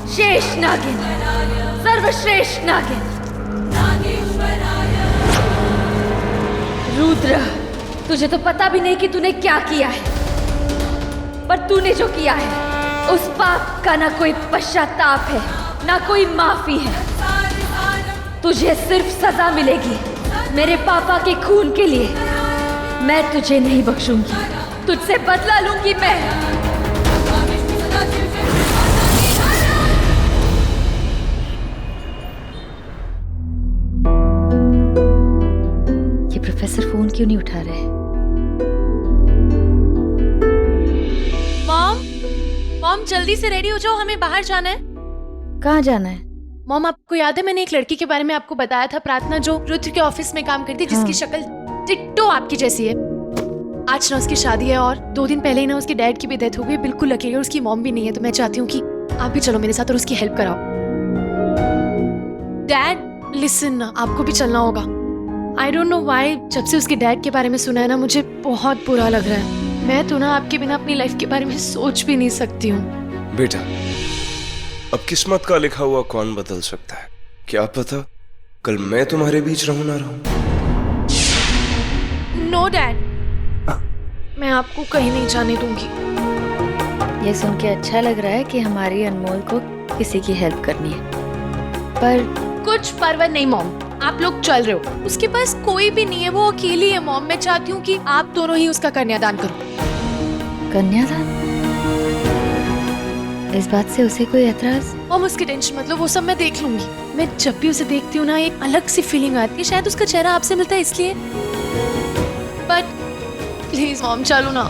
शेष नागिन, सर्वश्रेष्ठ नागिन, रुद्र, तुझे तो पता भी नहीं कि तूने क्या किया है, पर तूने जो किया है उस पाप का ना कोई पश्चाताप है, ना कोई माफी है। तुझे सिर्फ सजा मिलेगी मेरे पापा के खून के लिए। मैं तुझे नहीं बख्शूंगी, तुझसे बदला लूंगी मैं। ये प्रोफेसर फोन क्यों नहीं उठा रहे? मॉम जल्दी से रेडी हो जाओ, हमें बाहर जाना है। कहाँ जाना है? मॉम आपको याद है मैंने एक लड़की के बारे में आपको बताया था, प्रार्थना, जो रुद्र के ऑफिस में काम करती है, जिसकी शक्ल डिट्टो आपकी जैसी है। आज ना उसकी शादी है और 2 दिन पहले ही ना उसके डैड की भी डेथ हो गई, बिल्कुल अकेले, और उसकी मॉम भी नहीं है। तो मैं चाहती हूँ कि आप भी चलो मेरे साथ और उसकी हेल्प कराओ। डैड लिसन ना, आपको भी चलना होगा। आई डोंट नो व्हाई, जब से उसके डैड के बारे में सुना है ना, मुझे बहुत बुरा लग रहा है। मैं तो ना आपके बिना अपनी लाइफ के बारे में सोच भी नहीं सकती हूँ। बेटा, अब किस्मत का लिखा हुआ कौन बदल सकता है? क्या पता कल मैं तुम्हारे बीच रहूं ना रहूं। नो डैड, मैं आपको कहीं नहीं जाने दूंगी। ये सुन के अच्छा लग रहा है कि हमारी अनमोल को किसी की हेल्प करनी है, पर कुछ परवाह नहीं मॉम, आप लोग चल रहे हो। उसके पास कोई भी नहीं है, वो अकेली है मॉम। मैं चाहती हूँ कि आप दोनों ही उसका कन्यादान करो। कन्यादान? इस बात से उसे कोई एतराज? मॉम उसकी टेंशन मतलब, वो सब मैं देख लूंगी। मैं जब भी उसे देखती हूँ ना, एक अलग सी फीलिंग आती है। शायद उसका चेहरा आपसे मिलता है इसलिए। बट प्लीज मॉम चलो ना।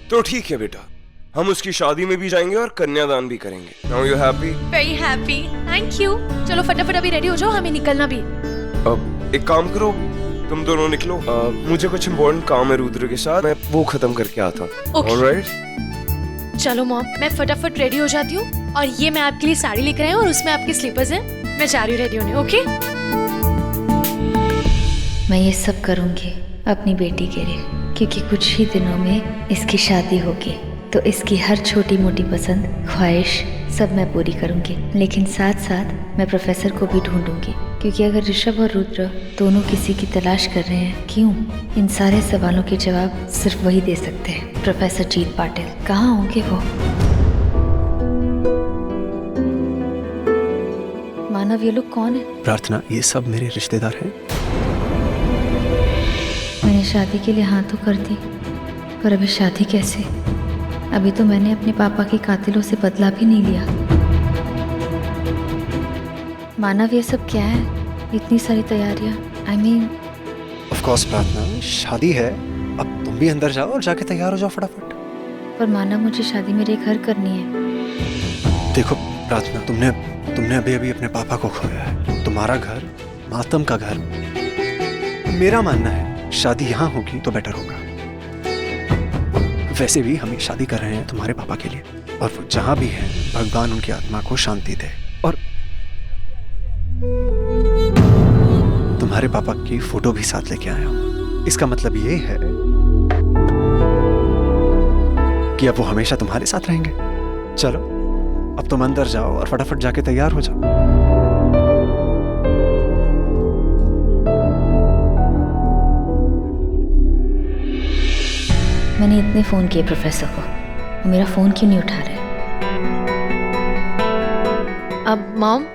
तो ठीक है बेटा, हम उसकी शादी में भी जाएंगे और कन्यादान भी करेंगे। Now you happy? Very happy, thank you. चलो फटाफट अभी रेडी हो जाओ, हमें निकलना भी। अब एक काम करो, तुम दोनों निकलो। मुझे कुछ इम्पोर्टेंट काम है रुद्र के साथ, मैं वो खत्म करके आता हूँ। ऑलराइट? चलो मॉम, मैं फटाफट रेडी हो जाती हूँ। और ये मैं आपके लिए साड़ी लेकर आई हूँ और उसमें आपके स्लीपर्स हैं। मैं जा रही हूँ रेडी होने। ओके? मैं ये सब करूंगी अपनी बेटी के लिए, क्योंकि कुछ ही दिनों में इसकी शादी होगी। तो इसकी हर छोटी मोटी पसंद, ख्वाहिश सब मैं पूरी करूंगी। लेकिन साथ साथ मैं प्रोफेसर को भी ढूंढूंगी, क्योंकि अगर ऋषभ और रुद्र दोनों किसी की तलाश कर रहे हैं, क्यों? इन सारे सवालों के जवाब सिर्फ वही दे सकते हैं, प्रोफेसर जीत पाटिल। कहाँ होंगे वो? मानव, ये लोग कौन है? प्रार्थना, ये सब मेरे रिश्तेदार हैं। मैंने शादी के लिए हाँ तो कर दी, पर अभी शादी कैसे? अभी तो मैंने अपने पापा के कातिलों से बदला भी नहीं लिया। मानव, ये सब क्या है? इतनी सारी तैयारियां। I mean, ऑफ कोर्स प्रार्थना, शादी है। अब तुम भी अंदर जाओ और जाके तैयार हो जाओ फटाफट। पर मानव, मुझे शादी मेरे घर करनी है। देखो प्रार्थना, तुमने अभी अभी अपने पापा को खोया है। तुम्हारा घर मातम का घर। मेरा मानना है शादी यहाँ होगी तो बेटर होगा। वैसे भी हम शादी कर रहे हैं तुम्हारे पापा के लिए, और वो जहां भी हैं भगवान उनकी आत्मा को शांति दे। और तुम्हारे पापा की फोटो भी साथ लेके आया हूं। इसका मतलब ये है कि अब वो हमेशा तुम्हारे साथ रहेंगे। चलो अब तुम अंदर जाओ और फटाफट जाके तैयार हो जाओ। मैंने इतने फोन किए प्रोफेसर को, वो मेरा फोन क्यों नहीं उठा रहे? अब मॉम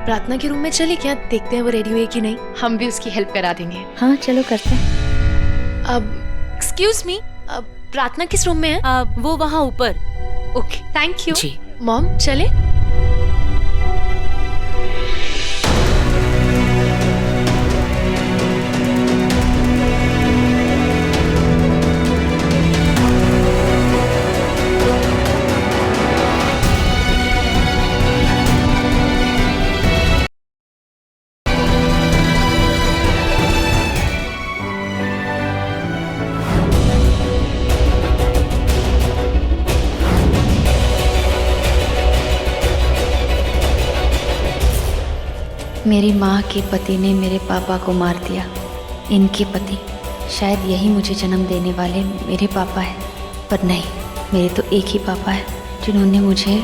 प्रार्थना के रूम में चले क्या? देखते हैं वो रेडी हुई कि नहीं। हम भी उसकी हेल्प करा देंगे। हाँ चलो करते हैं। अब एक्सक्यूज मी, प्रार्थना किस रूम में है? वो वहाँ ऊपर। Okay thank you. जी मॉम चले। मेरी माँ के पति ने मेरे पापा को मार दिया। इनके पति शायद यही मुझे जन्म देने वाले मेरे पापा हैं, पर नहीं, मेरे तो एक ही पापा है जिन्होंने मुझे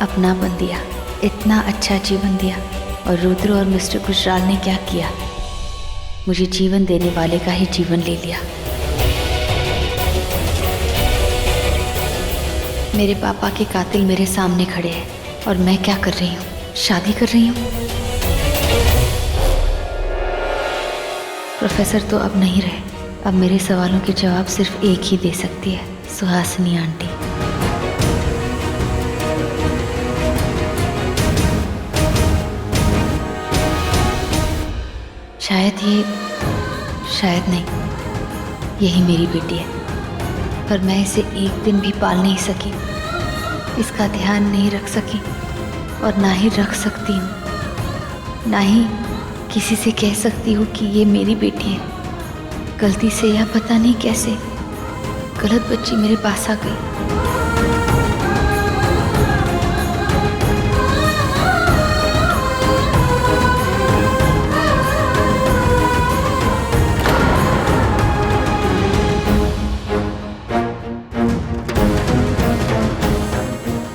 अपना बन दिया, इतना अच्छा जीवन दिया। और रुद्र और मिस्टर गुजराल ने क्या किया, मुझे जीवन देने वाले का ही जीवन ले लिया। मेरे पापा के कातिल मेरे सामने खड़े हैं और मैं क्या कर रही हूँ, शादी कर रही हूँ। प्रोफेसर तो अब नहीं रहे, अब मेरे सवालों के जवाब सिर्फ एक ही दे सकती है, सुहासिनी आंटी। शायद नहीं, यही मेरी बेटी है, पर मैं इसे एक दिन भी पाल नहीं सकी, इसका ध्यान नहीं रख सकी और ना ही रख सकती हूँ, ना ही किसी से कह सकती हूँ कि ये मेरी बेटी है। गलती से या पता नहीं कैसे गलत बच्ची मेरे पास आ गई।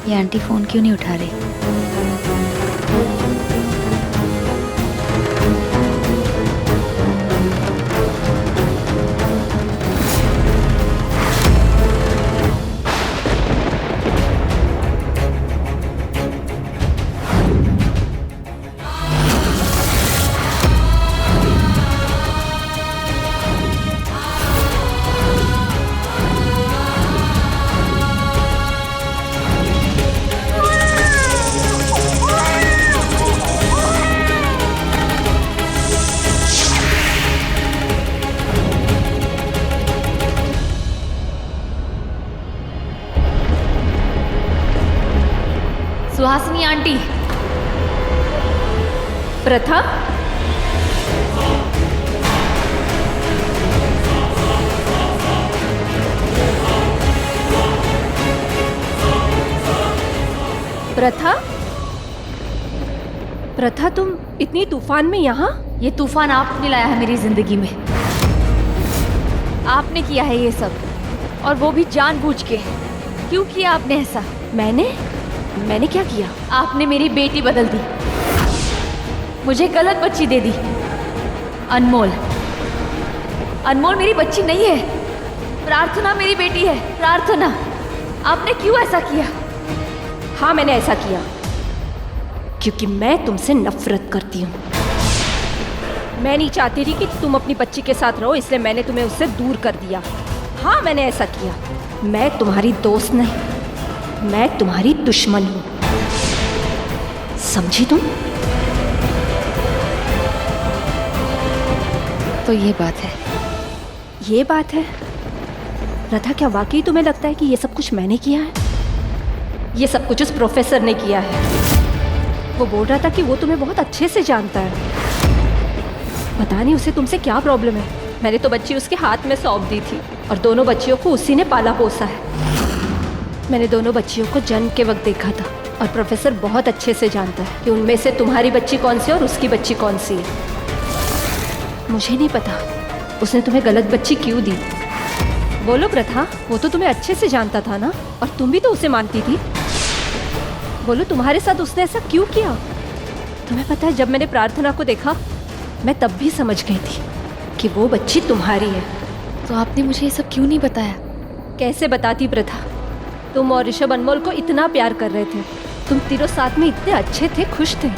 ये आंटी फोन क्यों नहीं उठा रही? सुहासिनी आंटी। प्रथा, प्रथा तुम इतनी तूफान में यहाँ? ये तूफान आपने लाया है मेरी जिंदगी में, आपने किया है ये सब, और वो भी जानबूझ के। क्यों किया आपने ऐसा? मैंने क्या किया? आपने मेरी बेटी बदल दी, मुझे गलत बच्ची दे दी। अनमोल मेरी बच्ची नहीं है, प्रार्थना मेरी बेटी है। प्रार्थना, आपने क्यों ऐसा किया? हाँ, मैंने ऐसा किया क्योंकि मैं तुमसे नफरत करती हूँ। मैं नहीं चाहती थी कि तुम अपनी बच्ची के साथ रहो, इसलिए मैंने तुम्हें उससे दूर कर दिया। हाँ, मैंने ऐसा किया। मैं तुम्हारी दोस्त नहीं, मैं तुम्हारी दुश्मन हूं, समझी तुम? तो ये बात है? ये बात है। राधा, क्या वाकई तुम्हें लगता है कि ये सब कुछ मैंने किया है? ये सब कुछ उस प्रोफेसर ने किया है। वो बोल रहा था कि वो तुम्हें बहुत अच्छे से जानता है। पता नहीं उसे तुमसे क्या प्रॉब्लम है। मैंने तो बच्ची उसके हाथ में सौंप दी थी और दोनों बच्चियों को उसी ने पाला पोसा है। मैंने दोनों बच्चियों को जन्म के वक्त देखा था और प्रोफेसर बहुत अच्छे से जानता है कि उनमें से तुम्हारी बच्ची कौन सी है और उसकी बच्ची कौन सी है। मुझे नहीं पता उसने तुम्हें गलत बच्ची क्यों दी। बोलो प्रथा, वो तो तुम्हें अच्छे से जानता था ना, और तुम भी तो उसे मानती थी। बोलो, तुम्हारे साथ उसने ऐसा क्यों किया? तुम्हें पता है, जब मैंने प्रार्थना को देखा मैं तब भी समझ गई थी कि वो बच्ची तुम्हारी है। तो आपने मुझे ये सब क्यों नहीं बताया? कैसे बताती प्रथा? तुम और ऋषभ अनमोल को इतना प्यार कर रहे थे, तुम तीनों साथ में इतने अच्छे थे, खुश थे,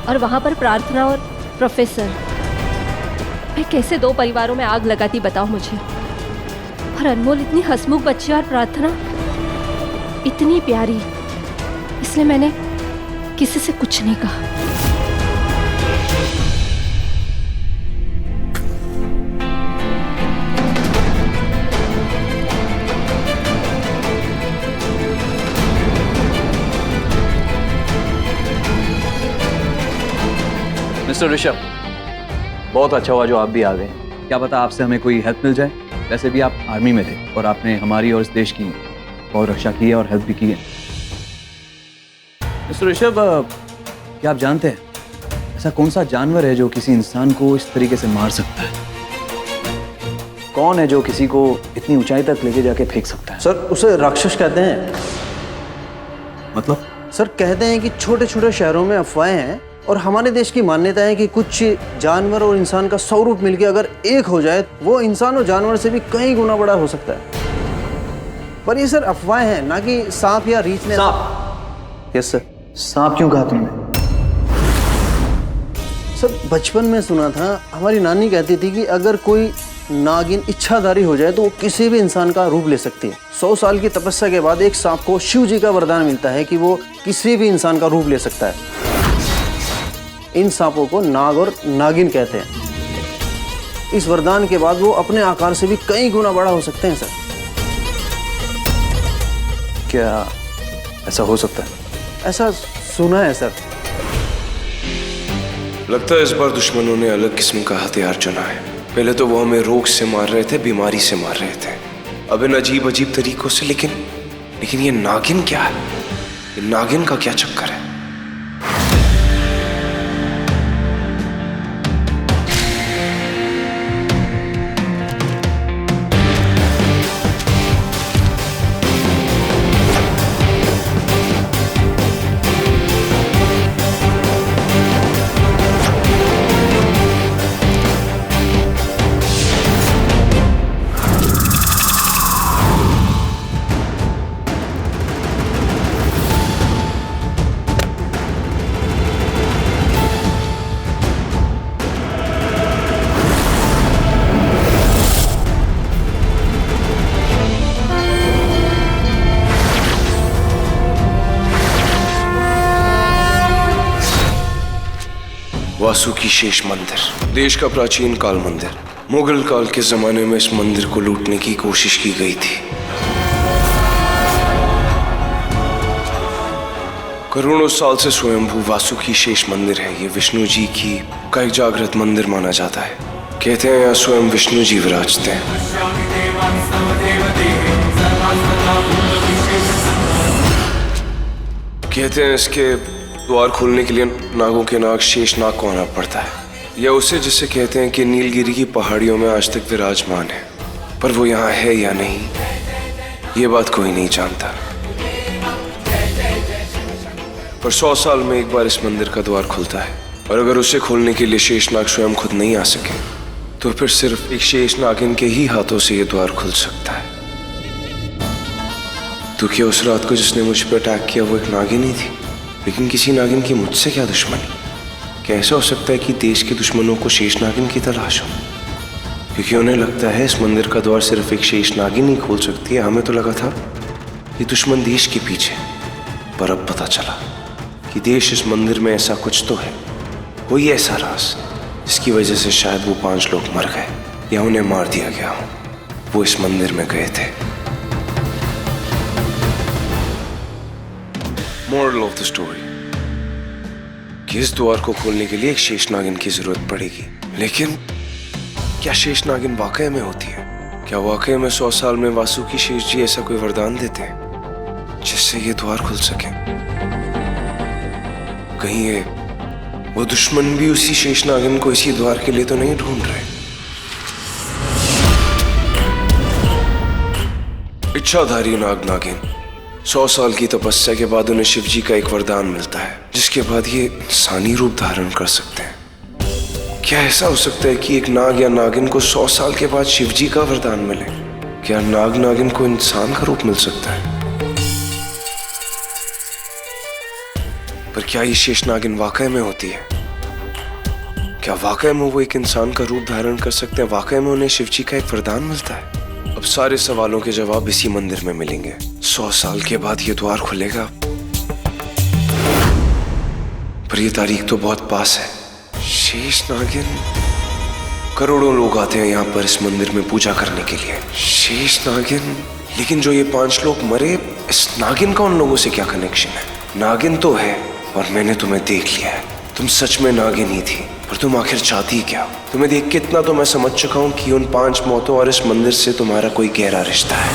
और वहाँ पर प्रार्थना और प्रोफेसर। मैं कैसे दो परिवारों में आग लगाती, बताओ मुझे। और अनमोल इतनी हंसमुख बच्ची और प्रार्थना इतनी प्यारी, इसलिए मैंने किसी से कुछ नहीं कहा। मिस्टर ऋषभ, बहुत अच्छा हुआ जो आप भी आ गए। क्या पता आपसे हमें कोई हेल्प मिल जाए। वैसे भी आप आर्मी में थे और आपने हमारी और इस देश की बहुत रक्षा की है और हेल्प भी की है। मिस्टर ऋषभ, क्या आप जानते हैं ऐसा कौन सा जानवर है जो किसी इंसान को इस तरीके से मार सकता है? कौन है जो किसी को इतनी ऊंचाई तक लेके जाके फेंक सकता है? सर उसे राक्षस कहते हैं। मतलब? सर कहते हैं कि छोटे छोटे शहरों में अफवाहें हैं और हमारे देश की मान्यता है कि कुछ जानवर और इंसान का 100 रूप मिलकर अगर एक हो जाए वो इंसान और जानवर से भी कई गुना बड़ा हो सकता है। पर ये सर अफवाहें हैं, ना कि सांप या रीछ ने। सांप? Yes sir. सांप क्यों कहा तुमने? सर बचपन में सुना था, हमारी नानी कहती थी कि अगर कोई नागिन इच्छाधारी हो जाए तो वो किसी भी इंसान का रूप ले सकती है। 100 साल की तपस्या के बाद एक सांप को शिव जी का वरदान मिलता है कि वो किसी भी इंसान का रूप ले सकता है। इन सांपों को नाग और नागिन कहते हैं। इस वरदान के बाद वो अपने आकार से भी कई गुना बड़ा हो सकते हैं सर। क्या ऐसा हो सकता है? ऐसा सुना है सर। लगता है इस बार दुश्मनों ने अलग किस्म का हथियार चुना है। पहले तो वो हमें रोग से मार रहे थे, बीमारी से मार रहे थे, अब इन अजीब अजीब तरीकों से। लेकिन ये नागिन क्या है? ये नागिन का क्या चक्कर है? वासुकी शेष मंदिर, देश का प्राचीन काल मंदिर। मुगल काल के जमाने में इस मंदिर को लूटने की कोशिश की गई थी। करोड़ों साल से स्वयंभू वासुकी शेष मंदिर है। ये विष्णु जी की का एक जागृत मंदिर माना जाता है। कहते हैं यहाँ स्वयं विष्णु जी विराजते हैं। कहते हैं इसके द्वार खोलने के लिए नागों के नाग शेष नाग को आना पड़ता है, या उसे जिसे कहते हैं कि नीलगिरी की पहाड़ियों में आज तक विराजमान है। पर वो यहाँ है या नहीं, ये बात कोई नहीं जानता। पर 100 साल में एक बार इस मंदिर का द्वार खुलता है, और अगर उसे खोलने के लिए शेषनाग स्वयं खुद नहीं आ सके तो फिर सिर्फ एक शेष नागिन के ही हाथों से ये द्वार खुल सकता है। तो क्या उस रात को जिसने मुझ पर अटैक किया वो एक नागिन ही थी? लेकिन किसी नागिन की मुझसे क्या दुश्मनी? कैसा हो सकता है कि देश के दुश्मनों को शेष नागिन की तलाश हो? क्योंकि उन्हें लगता है इस मंदिर का द्वार सिर्फ एक शेष नागिन ही खोल सकती है। हमें तो लगा था ये दुश्मन देश के पीछे, पर अब पता चला कि देश इस मंदिर में ऐसा कुछ तो है, कोई ऐसा राज जिसकी वजह से शायद वो 5 लोग मर गए या उन्हें मार दिया गया हो। वो इस मंदिर में गए थे। मोरल ऑफ द स्टोरी कि इस द्वार को खोलने के लिए एक शेष नागिन की जरूरत पड़ेगी। लेकिन क्या शेष नागिन वाकई में होती है? क्या वाकई में 100 साल में वासुकी शेष जी ऐसा कोई वरदान देते हैं जिससे ये द्वार खुल सके? कहीं ये वो दुश्मन भी उसी शेष नागिन को इसी द्वार के लिए तो नहीं ढूंढ रहे? इच्छाधारी नाग नागिन 100 साल की तपस्या के बाद उन्हें शिव जी का एक वरदान मिलता है, जिसके बाद ये इंसानी रूप धारण कर सकते हैं। क्या ऐसा हो सकता है कि एक नाग या नागिन को 100 साल के बाद शिव जी का वरदान मिले? क्या नाग नागिन को इंसान का रूप मिल सकता है? पर क्या ये शेष नागिन वाकई में होती है? क्या वाकई में वो एक इंसान का रूप धारण कर सकते हैं? वाकई में उन्हें शिव जी का एक वरदान मिलता है? अब सारे सवालों के जवाब इसी मंदिर में मिलेंगे। 100 साल के बाद ये द्वार खुलेगा, पर ये तारीख तो बहुत पास है। शेष नागिन, करोड़ों लोग आते हैं यहाँ पर इस मंदिर में पूजा करने के लिए। शेष नागिन, लेकिन जो ये 5 लोग मरे, इस नागिन का उन लोगों से क्या कनेक्शन है? नागिन तो है और मैंने तुम्हें देख लिया है। तुम सच में नागिन ही थी, पर तुम आखिर चाहती क्या? तुम्हें देख के इतना तो मैं समझ चुका हूँ कि उन 5 मौतों और इस मंदिर से तुम्हारा कोई गहरा रिश्ता है।